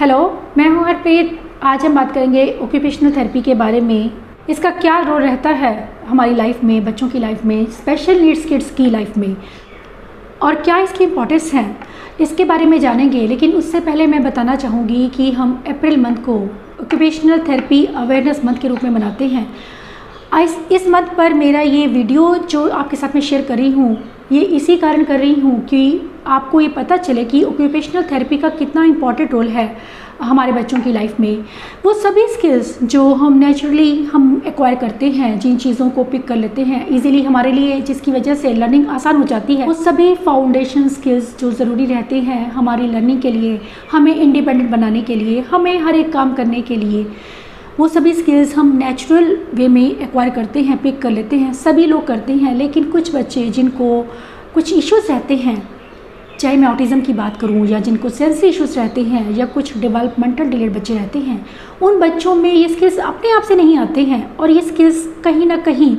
Hello, मैं हूँ हरप्रीत। आज हम बात करेंगे ऑक्यूपेशनल थेरेपी के बारे में। इसका क्या रोल रहता है हमारी लाइफ में, बच्चों की लाइफ में, स्पेशल नीड्स किड्स की लाइफ में, और क्या इसकी इम्पोर्टेंस है, इसके बारे में जानेंगे। लेकिन उससे पहले मैं बताना चाहूँगी कि हम अप्रैल मंथ को ऑक्यूपेशनल थेरेपी अवेयरनेस मंथ के रूप में मनाते हैं। इस मंथ पर मेरा ये वीडियो जो आपके साथ मैं शेयर कर रही हूँ, ये इसी कारण कर रही हूँ कि आपको ये पता चले कि ऑक्यूपेशनल थेरेपी का कितना इम्पॉर्टेंट रोल है हमारे बच्चों की लाइफ में। वो सभी स्किल्स जो हम नेचुरली एक्वायर करते हैं, जिन चीज़ों को पिक कर लेते हैं इजीली हमारे लिए, जिसकी वजह से लर्निंग आसान हो जाती है, वो सभी फाउंडेशन स्किल्स जो ज़रूरी रहते हैं हमारी लर्निंग के लिए, हमें इंडिपेंडेंट बनाने के लिए, हमें हर एक काम करने के लिए, वो सभी स्किल्स हम नेचुरल वे में एक्वायर करते हैं, पिक कर लेते हैं। सभी लोग करते हैं, लेकिन कुछ बच्चे जिनको कुछ इश्यूज़ रहते हैं, चाहे मैं ऑटिज़म की बात करूं, या जिनको सेंस इश्यूज़ रहते हैं, या कुछ डेवलपमेंटल डिलेड बच्चे रहते हैं, उन बच्चों में ये स्किल्स अपने आप से नहीं आते हैं और ये स्किल्स कहीं ना कहीं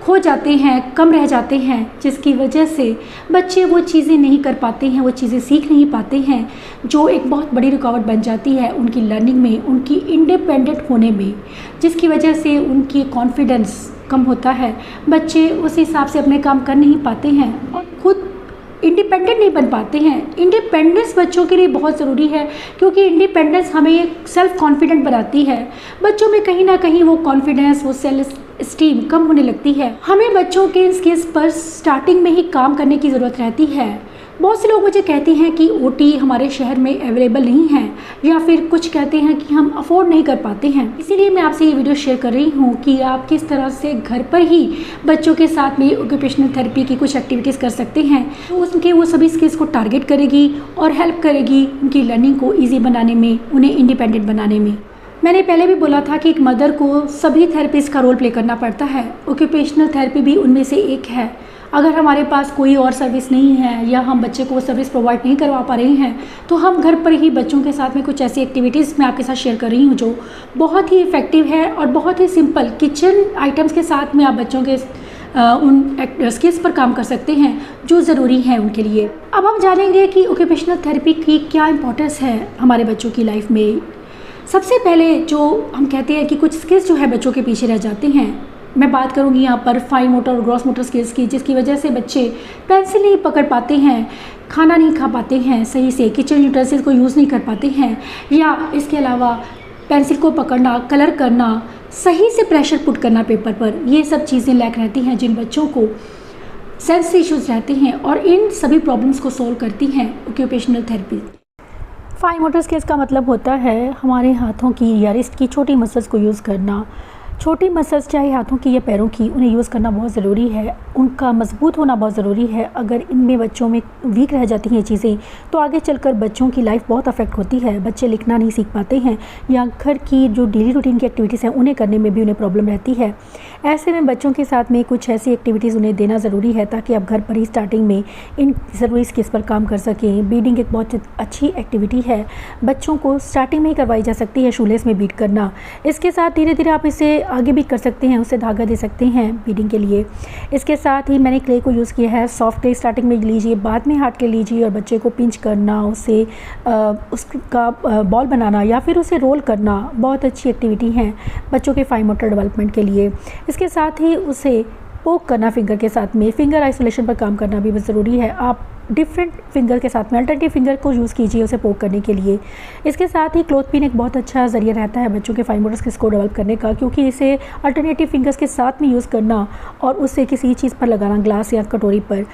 खो जाते हैं, कम रह जाते हैं, जिसकी वजह से बच्चे वो चीज़ें नहीं कर पाते हैं, वो चीज़ें सीख नहीं पाते हैं, जो एक बहुत बड़ी रुकावट बन जाती है उनकी लर्निंग में, उनकी इंडिपेंडेंट होने में, जिसकी वजह से उनकी कॉन्फिडेंस कम होता है। बच्चे उस हिसाब से अपने काम कर नहीं पाते हैं और खुद इंडिपेंडेंट नहीं बन पाते हैं। इंडिपेंडेंस बच्चों के लिए बहुत ज़रूरी है, क्योंकि इंडिपेंडेंस हमें एक सेल्फ कॉन्फिडेंट बनाती है। बच्चों में कहीं ना कहीं वो कॉन्फिडेंस, वो सेल्फ स्टीम कम होने लगती है। हमें बच्चों के इन स्किल्स पर स्टार्टिंग में ही काम करने की ज़रूरत रहती है। बहुत से लोग मुझे कहते हैं कि ओटी हमारे शहर में अवेलेबल नहीं है, या फिर कुछ कहते हैं कि हम अफोर्ड नहीं कर पाते हैं। इसीलिए मैं आपसे ये वीडियो शेयर कर रही हूँ कि आप किस तरह से घर पर ही बच्चों के साथ में ऑक्यूपेशनल थेरेपी की कुछ एक्टिविटीज़ कर सकते हैं, तो उनके वो सभी स्किल्स को टारगेट करेगी और हेल्प करेगी उनकी लर्निंग को ईजी बनाने में, उन्हें इंडिपेंडेंट बनाने में। मैंने पहले भी बोला था कि एक मदर को सभी थेरेपिस्ट का रोल प्ले करना पड़ता है। ऑक्यूपेशनल थेरेपी भी उनमें से एक है। अगर हमारे पास कोई और सर्विस नहीं है, या हम बच्चे को वो सर्विस प्रोवाइड नहीं करवा पा रहे हैं, तो हम घर पर ही बच्चों के साथ में कुछ ऐसी एक्टिविटीज़ मैं आपके साथ शेयर कर रही हूँ जो बहुत ही इफ़ेक्टिव है और बहुत ही सिंपल किचन आइटम्स के साथ में आप बच्चों के उन स्किल्स पर काम कर सकते हैं जो ज़रूरी हैं उनके लिए। अब हम जानेंगे कि ऑक्यूपेशनल थेरेपी की क्या इंपॉर्टेंस है हमारे बच्चों की लाइफ में। सबसे पहले जो हम कहते हैं कि कुछ स्किल्स जो है बच्चों के पीछे रह जाते हैं, मैं बात करूंगी यहाँ पर फाइन मोटर और ग्रॉस मोटर स्किल्स की, जिसकी वजह से बच्चे पेंसिल नहीं पकड़ पाते हैं, खाना नहीं खा पाते हैं सही से, किचन यूटेंसिल्स को यूज़ नहीं कर पाते हैं, या इसके अलावा पेंसिल को पकड़ना, कलर करना, सही से प्रेशर पुट करना पेपर पर, ये सब चीज़ें लैक रहती हैं जिन बच्चों को सेंस इश्यूज़ रहते हैं, और इन सभी प्रॉब्लम्स को सोल्व करती हैं occupational therapy. Fine motor skills का मतलब होता है हमारे हाथों की या रिस्ट की छोटी मसल्स को यूज़ करना। छोटी मसल्स चाहे हाथों की या पैरों की, उन्हें यूज़ करना बहुत ज़रूरी है, उनका मजबूत होना बहुत ज़रूरी है। अगर इनमें बच्चों में वीक रह जाती हैं चीज़ें, तो आगे चलकर बच्चों की लाइफ बहुत अफेक्ट होती है। बच्चे लिखना नहीं सीख पाते हैं, या घर की जो डेली रूटीन की एक्टिविटीज़ हैं उन्हें करने में भी उन्हें प्रॉब्लम रहती है। ऐसे में बच्चों के साथ में कुछ ऐसी एक्टिविटीज़ उन्हें देना ज़रूरी है, ताकि आप घर पर ही स्टार्टिंग में इन ज़रूरी स्किल्स पर काम कर सकें। बीडिंग एक बहुत अच्छी एक्टिविटी है, बच्चों को स्टार्टिंग में ही करवाई जा सकती है, शूलेस में बीट करना। इसके साथ धीरे धीरे आप इसे आगे भी कर सकते हैं, उससे धागा दे सकते हैं बीडिंग के लिए। इसके साथ ही मैंने क्ले को यूज़ किया है। सॉफ्ट क्ले स्टार्टिंग में लीजिए, बाद में हार्ड क्ले लीजिए, और बच्चे को पिंच करना, उसे उसका बॉल बनाना या फिर उसे रोल करना बहुत अच्छी एक्टिविटी है बच्चों के फाइन मोटर डेवलपमेंट के लिए। इसके साथ ही उसे पोक करना फिंगर के साथ में, फिंगर आइसोलेशन पर काम करना भी बहुत ज़रूरी है। आप डिफरेंट फिंगर के साथ में अल्टरनेटिव फिंगर को यूज़ कीजिए उसे पोक करने के लिए। इसके साथ ही क्लॉथ पिन एक बहुत अच्छा ज़रिया रहता है बच्चों के फाइन मोटर स्किल्स को डेवलप करने का, क्योंकि इसे अल्टरनेटिव फिंगर्स के साथ में यूज़ करना और उसे किसी चीज़ पर लगाना, ग्लास या कटोरी पर।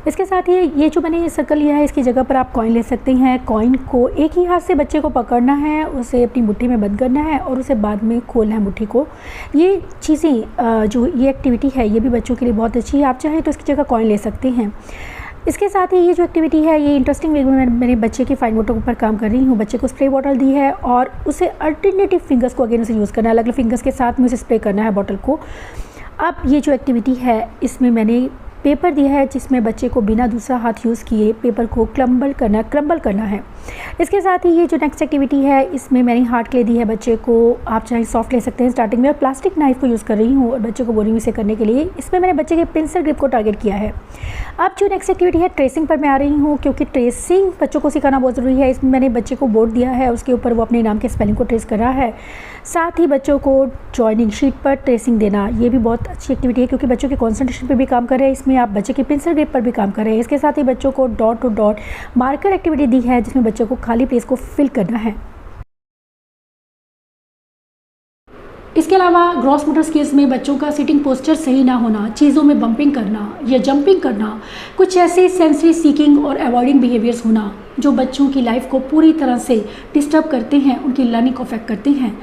इसके साथ ही ये जो मैंने सर्कल लिया है, इसकी जगह पर आप कॉइन ले सकते हैं। कॉइन को एक ही हाथ से बच्चे को पकड़ना है, उसे अपनी मुट्ठी में बंद करना है और उसे बाद में खोलना है मुट्ठी को। ये चीज़ें जो ये एक्टिविटी है ये भी बच्चों के लिए बहुत अच्छी है। आप चाहें तो इसकी जगह कॉइन ले सकते हैं। इसके साथ ही ये जो एक्टिविटी है ये इंटरेस्टिंग वे में मैंने बच्चे की फाइन मोटर पर काम कर रही हूँ। बच्चे को स्प्रे बॉटल दी है और उसे अल्टरनेटिव फिंगर्स को अगेन उसे यूज़ करना है, अलग अलग फिंगर्स के साथ में उसे स्प्रे करना है बॉटल को। अब ये जो एक्टिविटी है इसमें मैंने पेपर दिया है जिसमें बच्चे को बिना दूसरा हाथ यूज़ किए पेपर को क्रम्बल करना है। इसके साथ ही ये जो नेक्स्ट एक्टिविटी है इसमें मैंने हार्ड क्ले दी है बच्चे को, आप चाहे सॉफ्ट ले सकते हैं। स्टार्टिंग में और प्लास्टिक नाइफ को यूज़ कर रही हूँ और बच्चे को बोरिंग से करने के लिए इसमें मैंने बच्चे के पेंसिल ग्रिप को टारगेट किया है। अब जो नेक्स्ट एक्टिविटी है ट्रेसिंग पर मैं आ रही हूँ, क्योंकि ट्रेसिंग बच्चों को सिखाना बहुत ज़रूरी है। इसमें मैंने बच्चे को बोर्ड दिया है, उसके ऊपर वो अपने नाम के स्पेलिंग को ट्रेस कर रहा है। साथ ही बच्चों को जॉइनिंग शीट पर ट्रेसिंग देना, ये भी बहुत अच्छी एक्टिविटी है क्योंकि बच्चों के कंसंट्रेशन पर भी काम कर रहे हैं। इसमें आप बच्चे के पेंसिल ग्रिप पर भी काम कर रहे हैं। इसके साथ ही बच्चों को dot to dot marker activity दी है जिसमें बच्चों को खाली प्लेस को फिल करना है। इसके अलावा ग्रॉस मोटर स्किल्स में बच्चों का सिटिंग पोस्चर सही ना होना, चीज़ों में बम्पिंग करना या जंपिंग करना, कुछ ऐसे सेंसरी सीकिंग और अवॉइडिंग बिहेवियर्स होना जो बच्चों की लाइफ को पूरी तरह से डिस्टर्ब करते हैं, उनकी लर्निंग को अफेक्ट करते हैं।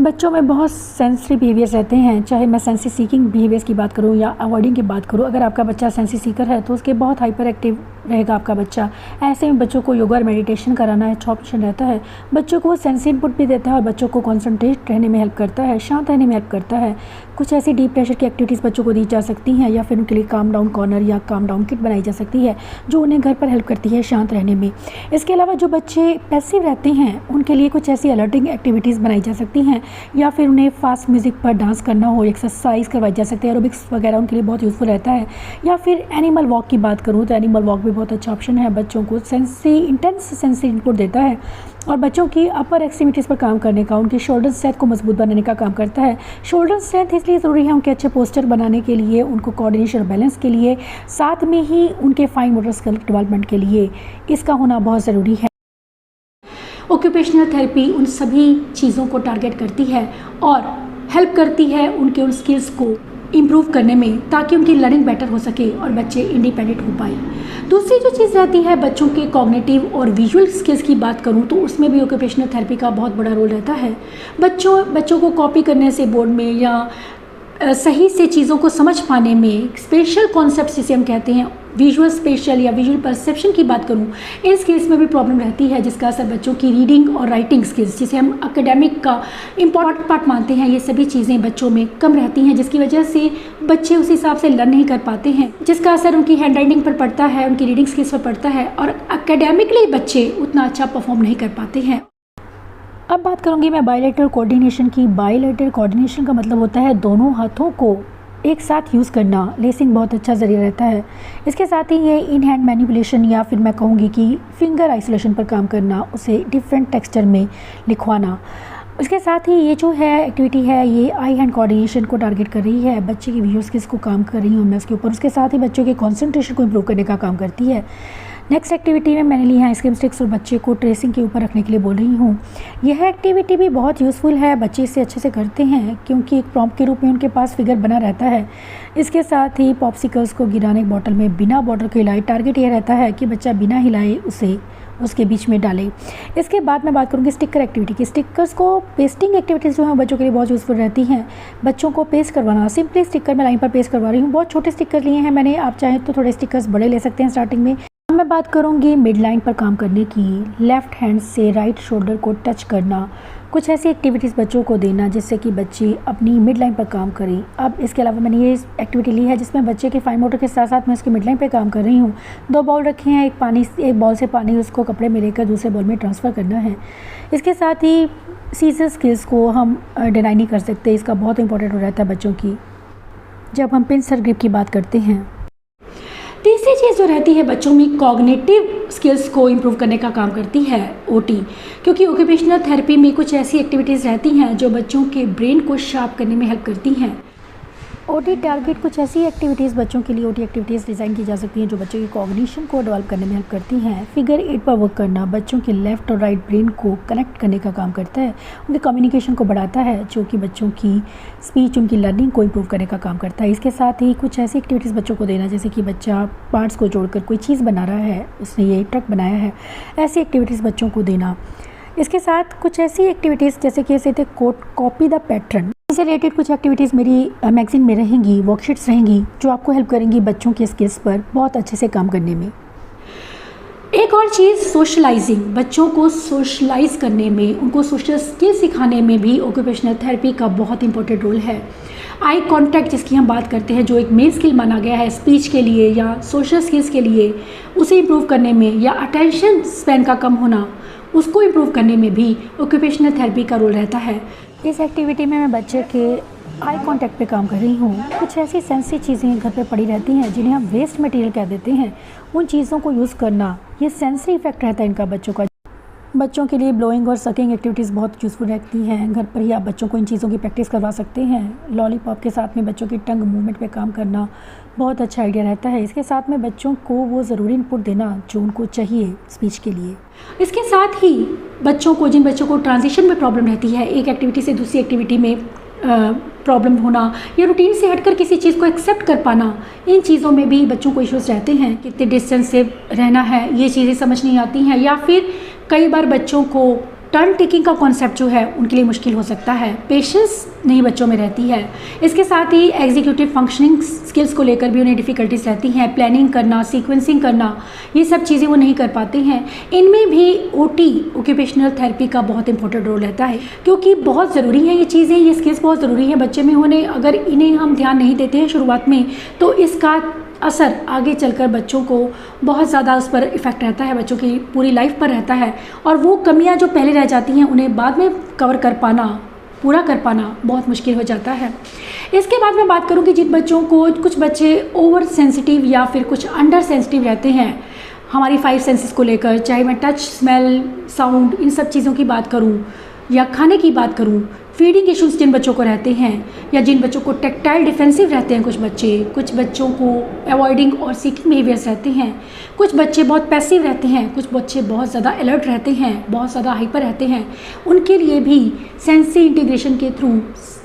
बच्चों में बहुत सेंसरी बिहेवियर्स रहते हैं, चाहे मैं सेंसरी सीकिंग बिहेवियर्स की बात करूं या अवॉइडिंग की बात करूं। अगर आपका बच्चा सेंसरी सीकर है तो उसके बहुत हाइपर एक्टिव रहेगा आपका बच्चा। ऐसे में बच्चों को योगा और मेडिटेशन कराना अच्छा ऑप्शन रहता है। बच्चों को सेंसरी इनपुट भी देता है और बच्चों को कॉन्सनट्रेट रहने में हेल्प करता है, शांत रहने में हेल्प करता है। कुछ ऐसी डीप प्रेशर की एक्टिविटीज़ बच्चों को दी जा सकती हैं या फिर उनके लिए काम डाउन कॉर्नर या काम डाउन किट बनाई जा सकती है जो उन्हें घर पर हेल्प करती है शांत रहने में। इसके अलावा जो बच्चे पैसिव रहते हैं उनके लिए कुछ ऐसी अलर्टिंग एक्टिविटीज़ बनाई जा सकती हैं या फिर उन्हें फास्ट म्यूज़िक पर डांस करना हो, एक्सरसाइज करवाई जा सकती है, एरोबिक्स वगैरह उनके लिए बहुत यूज़फुल रहता है। या फिर एनिमल वॉक की बात करूँ तो एनिमल वॉक भी बहुत अच्छा ऑप्शन है, बच्चों को इंटेंस सेंसरी इनपुट देता है और बच्चों की अपर एक्सट्रीमिटीज़ पर काम करने का, उनकी शोल्डर स्ट्रेंथ को मजबूत बनाने का काम करता है। शोल्डर स्ट्रेंथ इसलिए ज़रूरी है उनके अच्छे पोस्चर बनाने के लिए, उनको कोऑर्डिनेशन और बैलेंस के लिए, साथ में ही उनके फाइन मोटर स्किल डेवलपमेंट के लिए इसका होना बहुत ज़रूरी है। ऑक्यूपेशनल थेरेपी उन सभी चीज़ों को टारगेट करती है और हेल्प करती है उनके उन स्किल्स को इम्प्रूव करने में ताकि उनकी लर्निंग बेटर हो सके और बच्चे इंडिपेंडेंट हो पाए। दूसरी जो चीज़ रहती है बच्चों के कॉग्निटिव और विजुअल स्किल्स की बात करूं तो उसमें भी ऑक्यूपेशनल थेरेपी का बहुत बड़ा रोल रहता है। बच्चों को कॉपी करने से बोर्ड में या सही से चीज़ों को समझ पाने में स्पेशल कॉन्सेप्ट जिसे हम कहते हैं विजुअल स्पेशल या विजुअल परसेप्शन की बात करूं, इन स्किल्स में भी प्रॉब्लम रहती है जिसका असर बच्चों की रीडिंग और राइटिंग स्किल्स जिसे हम एकेडमिक का इम्पॉर्टेंट पार्ट मानते हैं, ये सभी चीज़ें बच्चों में कम रहती हैं जिसकी वजह से बच्चे उस हिसाब से लर्न नहीं कर पाते हैं, जिसका असर उनकी हैंड राइटिंग पर पड़ता है, उनकी रीडिंग स्किल्स पर पड़ता है और एकेडमिकली बच्चे उतना अच्छा परफॉर्म नहीं कर पाते हैं। अब बात करूंगी मैं बायलैटरल कोऑर्डिनेशन की। बायलैटरल कोऑर्डिनेशन का मतलब होता है दोनों हाथों को एक साथ यूज़ करना। लेसिंग बहुत अच्छा ज़रिया रहता है। इसके साथ ही ये इन हैंड मैनिपुलेशन या फिर मैं कहूँगी कि फिंगर आइसोलेशन पर काम करना, उसे डिफरेंट टेक्सचर में लिखवाना। इसके साथ ही ये जो है एक्टिविटी है ये आई हैंड कोऑर्डिनेशन को टारगेट कर रही है, बच्चे की विजुअल स्किल्स को काम कर रही हूँ मैं उसके ऊपर। उसके साथ ही बच्चों के कॉन्सेंट्रेशन को इम्प्रूव करने का काम करती है। नेक्स्ट एक्टिविटी में मैंने ली है आइसक्रीम स्टिक्स और बच्चे को ट्रेसिंग के ऊपर रखने के लिए बोल रही हूँ। यह एक्टिविटी भी बहुत यूज़फुल है, बच्चे इसे अच्छे से करते हैं क्योंकि एक प्रॉम्प्ट के रूप में उनके पास फिगर बना रहता है। इसके साथ ही पॉप्सिकल्स को गिराने एक बॉटल में बिना बॉटल को हिलाए, टारगेट यह रहता है कि बच्चा बिना हिलाए उसे उसके बीच में डालें। इसके बाद मैं बात करूँगी स्टिकर एक्टिविटी की। स्टिकर्स को पेस्टिंग एक्टिविटीज़ जो हैं बच्चों के लिए बहुत यूज़फुल रहती हैं। बच्चों को पेस्ट करवाना, सिंपली स्टिकर मैं लाइन पर पेस्ट करवा रही हूँ। बहुत छोटे स्टिकर लिए हैं मैंने, आप चाहें तो थोड़े स्टिकर्स बड़े ले सकते हैं स्टार्टिंग में। मैं बात करूंगी मिड लाइन पर काम करने की। लेफ़्ट हैंड से राइट शोल्डर को टच करना, कुछ ऐसी एक्टिविटीज़ बच्चों को देना जिससे कि बच्चे अपनी मिड लाइन पर काम करें। अब इसके अलावा मैंने ये एक्टिविटी ली है जिसमें बच्चे के फाइन मोटर के साथ साथ मैं उसके मिड लाइन पर काम कर रही हूँ। 2 बॉल रखे हैं, एक बॉल से पानी उसको कपड़े में लेकर दूसरे बॉल में ट्रांसफ़र करना है। इसके साथ ही सीजर स्किल्स को हम डिनाई नहीं कर सकते, इसका बहुत इंपॉर्टेंट हो रहता है बच्चों की जब हम पिंसर ग्रिप की बात करते हैं। तीसरी चीज़ जो रहती है बच्चों में कॉग्निटिव स्किल्स को इम्प्रूव करने का काम करती है ओटी, क्योंकि ऑक्यूपेशनल थेरेपी में कुछ ऐसी एक्टिविटीज़ रहती हैं जो बच्चों के ब्रेन को शार्प करने में हेल्प करती हैं। ओटी टारगेट कुछ ऐसी एक्टिविटीज़ बच्चों के लिए ओटी एक्टिविटीज़ डिज़ाइन की जा सकती हैं जो बच्चों की कॉग्निशन को डेवलप करने में हेल्प करती हैं। फिगर 8 पर वर्क करना बच्चों के लेफ़्ट और राइट ब्रेन को कनेक्ट करने का काम करता है, उनके कम्युनिकेशन को बढ़ाता है जो कि बच्चों की स्पीच, उनकी लर्निंग को इम्प्रूव करने का काम करता है। इसके साथ ही कुछ ऐसी एक्टिविटीज़ बच्चों को देना जैसे कि बच्चा पार्ट्स को जोड़कर कोई चीज़ बना रहा है, उसने ये ट्रक बनाया है, ऐसी एक्टिविटीज़ बच्चों को देना। इसके साथ कुछ ऐसी एक्टिविटीज़ जैसे कि ऐसे थे कॉपी द पैटर्न से रिलेटेड कुछ एक्टिविटीज़ मेरी मैगजीन में रहेंगी, वर्कशीट्स रहेंगी जो आपको हेल्प करेंगी बच्चों के स्किल्स पर बहुत अच्छे से काम करने में। एक और चीज़ सोशलाइजिंग, बच्चों को सोशलाइज करने में, उनको सोशल स्किल सिखाने में भी ऑक्यूपेशनल थेरेपी का बहुत इंपॉर्टेंट रोल है। आई कांटेक्ट जिसकी हम बात करते हैं, जो एक मेन स्किल माना गया है स्पीच के लिए या सोशल स्किल्स के लिए, उसे इम्प्रूव करने में, या अटेंशन स्पैन का कम होना, उसको इम्प्रूव करने में भी ऑक्यूपेशनल थेरेपी का रोल रहता है। इस एक्टिविटी में मैं बच्चे के आई कांटेक्ट पे काम कर रही हूँ। कुछ ऐसी सेंसिटिव चीज़ें घर पे पड़ी रहती हैं जिन्हें हम वेस्ट मटेरियल कह देते हैं, उन चीज़ों को यूज़ करना, ये सेंसरी इफेक्ट रहता है इनका बच्चों का। बच्चों के लिए ब्लोइंग और सकिंग एक्टिविटीज़ बहुत यूज़फुल रहती हैं। घर पर ही आप बच्चों को इन चीज़ों की प्रैक्टिस करवा सकते हैं। लॉलीपॉप के साथ में बच्चों की टंग मूवमेंट पे काम करना बहुत अच्छा आइडिया रहता है। इसके साथ में बच्चों को वो ज़रूरी इनपुट देना जो उनको चाहिए स्पीच के लिए। इसके साथ ही बच्चों को, जिन बच्चों को ट्रांजिशन में प्रॉब्लम रहती है, एक एक्टिविटी से दूसरी एक्टिविटी में प्रॉब्लम होना या रूटीन से हटकर किसी चीज़ को एक्सेप्ट कर पाना, इन चीज़ों में भी बच्चों को इश्यूज़ रहते हैं। कितने डिस्टेंस से रहना है, ये चीज़ें समझ नहीं आती हैं, या फिर कई बार बच्चों को टर्न टेकिंग का कॉन्सेप्ट जो है उनके लिए मुश्किल हो सकता है। पेशेंस नहीं बच्चों में रहती है। इसके साथ ही एग्जीक्यूटिव फंक्शनिंग स्किल्स को लेकर भी उन्हें डिफ़िकल्टीज रहती हैं। प्लानिंग करना, सीक्वेंसिंग करना, ये सब चीज़ें वो नहीं कर पाते हैं। इनमें भी ओटी, ऑक्यूपेशनल थेरेपी का बहुत इंपॉर्टेंट रोल रहता है, क्योंकि बहुत ज़रूरी है ये चीज़ें, ये स्किल्स बहुत ज़रूरी है बच्चे में होने। अगर इन्हें हम ध्यान नहीं देते हैं शुरुआत में, तो इसका असर आगे चलकर बच्चों को बहुत ज़्यादा उस पर इफ़ेक्ट रहता है, बच्चों की पूरी लाइफ पर रहता है। और वो कमियां जो पहले रह जाती हैं उन्हें बाद में कवर कर पाना, पूरा कर पाना बहुत मुश्किल हो जाता है। इसके बाद मैं बात करूँ कि जिन बच्चों को, कुछ बच्चे ओवर सेंसिटिव या फिर कुछ अंडर सेंसिटिव रहते हैं हमारी 5 सेंसेस को लेकर, चाहे मैं टच, स्मेल, साउंड, इन सब चीज़ों की बात करूँ या खाने की बात करूँ, फीडिंग इश्यूज़ जिन बच्चों को रहते हैं, या जिन बच्चों को टेक्टाइल डिफेंसिव रहते हैं, कुछ बच्चों को अवॉइडिंग और सीकिंग बिहेवियर्स रहते हैं, कुछ बच्चे बहुत पैसिव रहते हैं, कुछ बच्चे बहुत ज़्यादा अलर्ट रहते हैं, बहुत ज़्यादा हाइपर रहते हैं, उनके लिए भी सेंसरी इंटीग्रेशन के थ्रू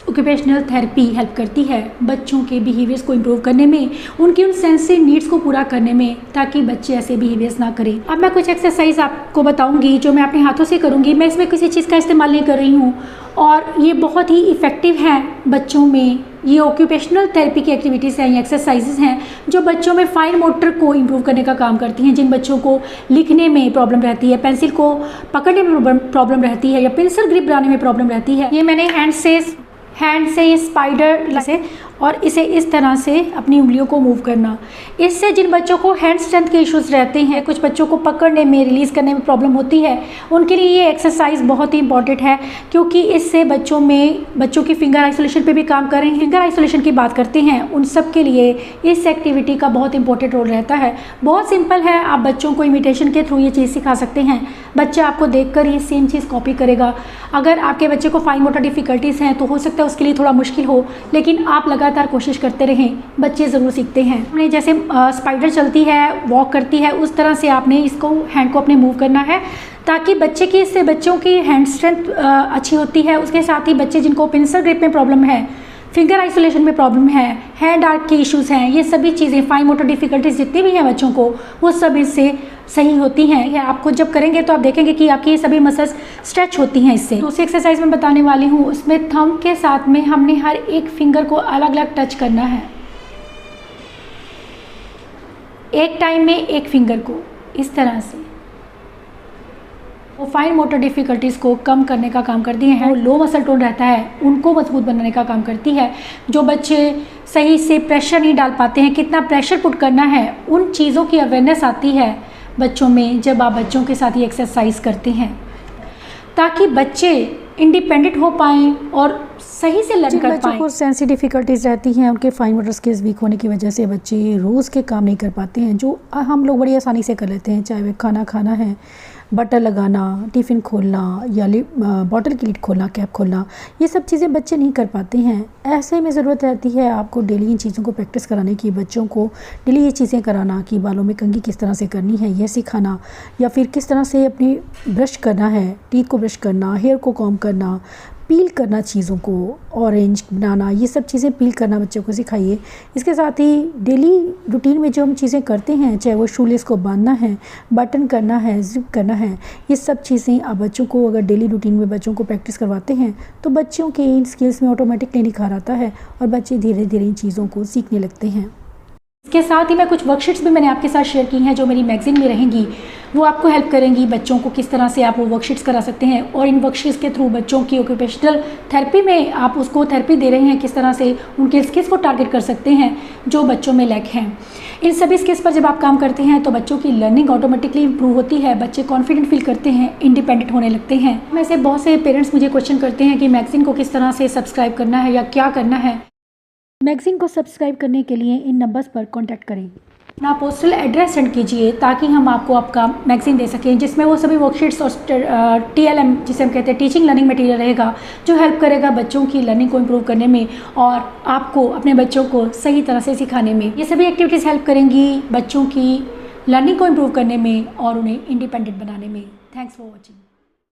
ऑक्यूपेशनल थेरेपी हेल्प करती है बच्चों के बिहेवियर्स को इम्प्रूव करने में, उनकी उन सेंसरी नीड्स को पूरा करने में, ताकि बच्चे ऐसे बिहेवियर्स ना करें। अब मैं कुछ एक्सरसाइज आपको बताऊंगी जो मैं अपने हाथों से करूंगी। मैं इसमें किसी चीज़ का इस्तेमाल नहीं कर रही हूँ और ये बहुत ही इफ़ेक्टिव है बच्चों में। ये ऑक्यूपेशनल थेरेपी की एक्टिविटीज़ हैं, ये एक्सरसाइजेज हैं जो बच्चों में फाइन मोटर को इम्प्रूव करने का काम करती हैं। जिन बच्चों को लिखने में प्रॉब्लम रहती है, पेंसिल को पकड़ने में प्रॉब्लम रहती है, या पेंसिल ग्रिप बनाने में प्रॉब्लम रहती है, ये मैंने हैंड से ये स्पाइडर से और इसे इस तरह से अपनी उंगलियों को मूव करना, इससे जिन बच्चों को हैंड स्ट्रेंथ के इश्यूज़ रहते हैं, कुछ बच्चों को पकड़ने में, रिलीज़ करने में प्रॉब्लम होती है, उनके लिए ये एक्सरसाइज बहुत ही इंपॉर्टेंट है, क्योंकि इससे बच्चों की फिंगर आइसोलेशन पे भी काम कर रहे हैं। फिंगर आइसोलेशन की बात करते हैं, उन सब के लिए इस एक्टिविटी का बहुत इंपॉर्टेंट रोल रहता है। बहुत सिंपल है, आप बच्चों को इमिटेशन के थ्रू ये चीज़ सिखा सकते हैं। बच्चा आपको देखकर ये सेम चीज़ कॉपी करेगा। अगर आपके बच्चे को फाइन मोटर डिफ़िकल्टीज़ हैं तो हो सकता है उसके लिए थोड़ा मुश्किल हो, लेकिन आप लगातार कोशिश करते रहें, बच्चे ज़रूर सीखते हैं। हमने जैसे स्पाइडर चलती है, वॉक करती है, उस तरह से आपने इसको, हैंड को अपने मूव करना है, ताकि इससे बच्चों की हैंड स्ट्रेंथ अच्छी होती है। उसके साथ ही बच्चे जिनको पेंसिल ग्रिप में प्रॉब्लम है, फिंगर आइसोलेशन में प्रॉब्लम है, हैंड आर्ट के इश्यूज़ हैं, ये सभी चीज़ें, फाइन मोटर डिफ़िकल्टीज जितनी भी हैं बच्चों को, वो सब इससे सही होती हैं। या आपको जब करेंगे तो आप देखेंगे कि आपकी ये सभी मसल्स स्ट्रेच होती हैं इससे। दूसरी एक्सरसाइज मैं बताने वाली हूँ, उसमें थंब के साथ में हमने हर एक फिंगर को अलग अलग टच करना है, एक टाइम में एक फिंगर को, इस तरह से। वो फाइन मोटर डिफ़िकल्टीज़ को कम करने का काम करती हैं। वो लो मसल टोन रहता है, उनको मजबूत बनाने का काम करती है। जो बच्चे सही से प्रेशर नहीं डाल पाते हैं, कितना प्रेशर पुट करना है, उन चीज़ों की अवेयरनेस आती है बच्चों में जब आप बच्चों के साथ ये एक्सरसाइज करते हैं, ताकि बच्चे इंडिपेंडेंट हो पाएँ और सही से लर्न कर पाएँ। बच्चों को सेंसिटिव डिफ़िकल्टीज़ रहती हैं, उनके फाइन मोटर स्किल्स वीक होने की वजह से बच्चे रोज़ के काम नहीं कर पाते हैं, जो हम लोग बड़ी आसानी से कर लेते हैं। चाहे वे खाना खाना है, बटर लगाना, टिफ़िन खोलना, या बॉटल की लिड खोलना, कैप खोलना, ये सब चीज़ें बच्चे नहीं कर पाते हैं। ऐसे में ज़रूरत रहती है आपको डेली इन चीज़ों को प्रैक्टिस कराने की, बच्चों को डेली ये चीज़ें कराना कि बालों में कंघी किस तरह से करनी है, यह सिखाना, या फिर किस तरह से अपनी ब्रश करना है, टीथ को ब्रश करना, हेयर को कॉम्ब करना, पील करना चीज़ों को, ऑरेंज बनाना, ये सब चीज़ें पील करना बच्चों को सिखाइए। इसके साथ ही डेली रूटीन में जो हम चीज़ें करते हैं, चाहे वो शूलेस को बांधना है, बटन करना है, जिप करना है, ये सब चीज़ें आप बच्चों को अगर डेली रूटीन में बच्चों को प्रैक्टिस करवाते हैं तो बच्चों के इन स्किल्स में ऑटोमेटिकली निखार आता है और बच्चे धीरे धीरे इन चीज़ों को सीखने लगते हैं। इसके साथ ही मैं कुछ वर्कशीट्स भी मैंने आपके साथ शेयर की हैं जो मेरी मैगज़ीन में रहेंगी। वो आपको हेल्प करेंगी बच्चों को किस तरह से आप वो वर्कशीट्स करा सकते हैं, और इन वर्कशीट्स के थ्रू बच्चों की ऑक्यूपेशनल थेरेपी में आप उसको थेरेपी दे रहे हैं, किस तरह से उनके स्किल्स को टारगेट कर सकते हैं जो बच्चों में लैक हैं। इन सभी स्किल्स पर जब आप काम करते हैं तो बच्चों की लर्निंग ऑटोमेटिकली इंप्रूव होती है, बच्चे कॉन्फिडेंट फील करते हैं, इंडिपेंडेंट होने लगते हैं। वैसे बहुत से पेरेंट्स मुझे क्वेश्चन करते हैं कि मैगज़ीन को किस तरह से सब्सक्राइब करना है या क्या करना है। मैगज़ीन को सब्सक्राइब करने के लिए इन नंबर्स पर कॉन्टैक्ट करें। अपना पोस्टल एड्रेस सेंड कीजिए ताकि हम आपको आपका मैगज़ीन दे सकें, जिसमें वो सभी वर्कशीट्स और TLM जिसे हम कहते हैं टीचिंग लर्निंग मटेरियल रहेगा, जो हेल्प करेगा बच्चों की लर्निंग को इम्प्रूव करने में और आपको अपने बच्चों को सही तरह से सिखाने में। ये सभी एक्टिविटीज़ हेल्प करेंगी बच्चों की लर्निंग को इम्प्रूव करने में और उन्हें इंडिपेंडेंट बनाने में। Thanks for watching.